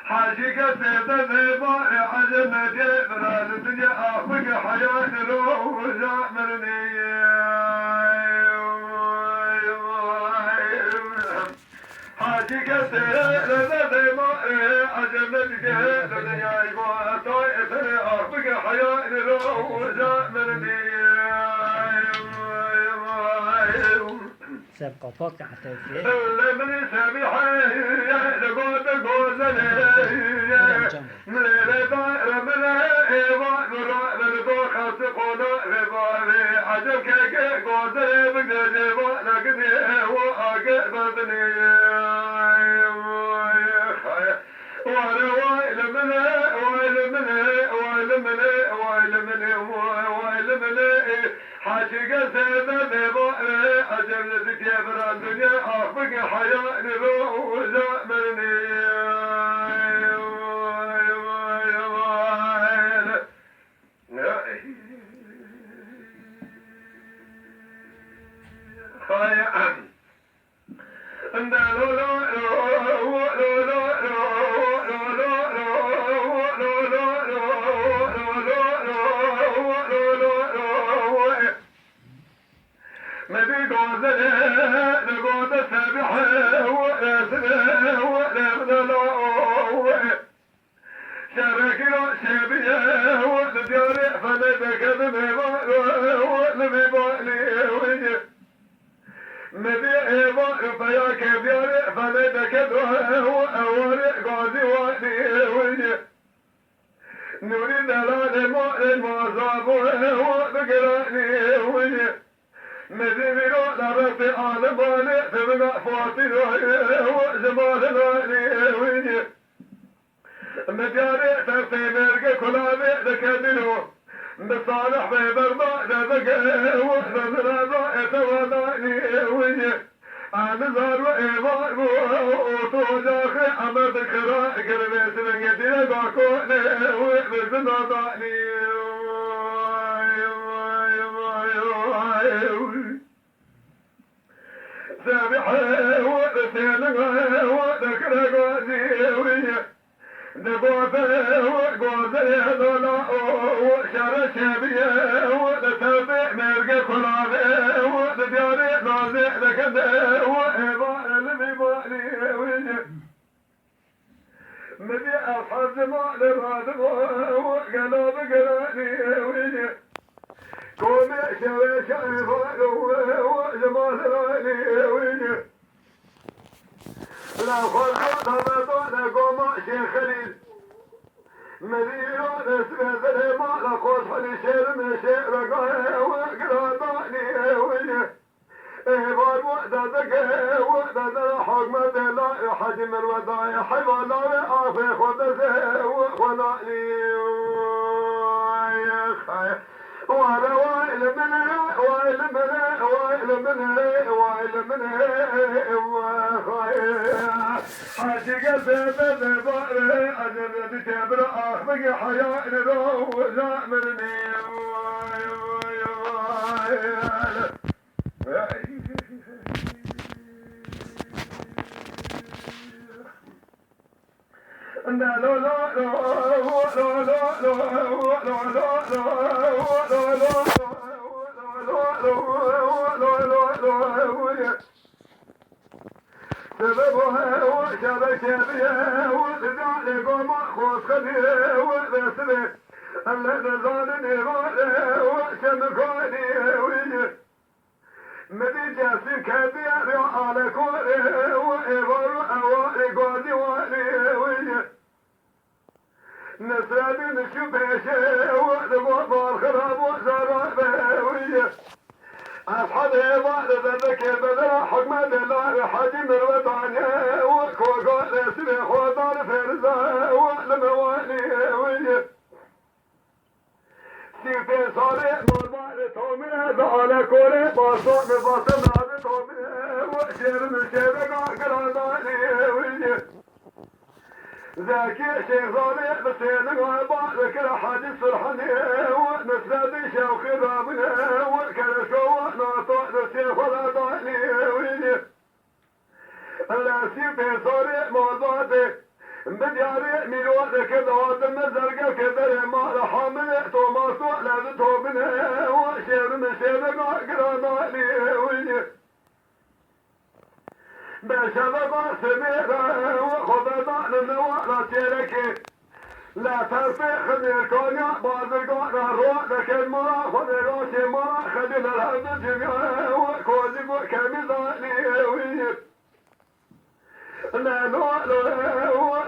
حاجك سيدة ذباء عجم جبرا الدنيا أخفق حياة روزا مرني حاجك سيدة ذباء عجم الدنيا طائف أخفق حياة روزا مرني سابقة فوق حتى فيه من سبحه لقد قوزني من الدائرة من إيوان مرأة خاصقنا غباري عجب كيك قوزني بقدر لقني وأقبضني وانا وايل من حاشق سيدة ببائر عجب لذك يبرى الدنيا أخفق حياة روزا مني نريد لا نمؤمن وصابه وبقراني وجه مذيبيرو لرفي عالماني تبقى فاطي وزمان الواني وجه مجاري ترفي مرقى كلابي ذكبينو بصالح ببرما دبقى وحنا ضائف وضاني وجه أنظر وإيمان وطوجاخي أمد كراء كلمة سبنجتي باكوني وإبزنا ضاني سابحي وإسياني وذكرى قوزي وجه دقوفي وقوزي دولا وشار الشابية وتتبع مرقى كلابي وتدياري نازع لكده وإباء المبالي وجه مذي أصحاب مال الرادب وقلوب قراني وجه قومي شوي شايفان وجمال راني وجه لا خلق طبطان قوم شيخ خليل مدينة اسمه ذلما لقوص حلي شير من شير رقاه وقراني وجه إيبار وقتك وقتك حكم ذلا حجم الوداع حيوان لا عافي خدسه وخنالي وانا وائل منه حاجق البيت ببائر أجل بتبر أخبق حياة روزا مني سببها وشبك بها وذلك ومأخوذ خليه وذسبه الذي ظالني غاله وشمكوني وجه مدي جاسم كبير على كوره وإبر أوالي قادي والي وجه نسرابي نشبه وذبوط الخراب وزرابه وجه أصحابي بعد ذلك بدر حكم الله حجم الوطنية وكوكول سبيح وطار فرزا والموالي وجه سيفتي صالح مربع تومي على كوري باصوم باصم هذا تومي وشير من شير قراني وجه ذاكي شيخ ظالي بسينك وبعدك الحديث الحني ونسلبي شوخ بابنا وكرشو ناطق الشيخ ولا ضعني ويني الاسي في صوري موضوعتي بدياري من وقتك دوات المزرقة كبير ما رحمني توماس ولا توبنا وشير من شيرك وقرانا لي ويني بشباب سميرة وخبطان النوارة شركي لا تنفخ من الكونيا بعض القوانة روح لكن مرا خذ راسي مرا خذ الهرد جميعا وكوزي وكمزاني ويني لا لا لا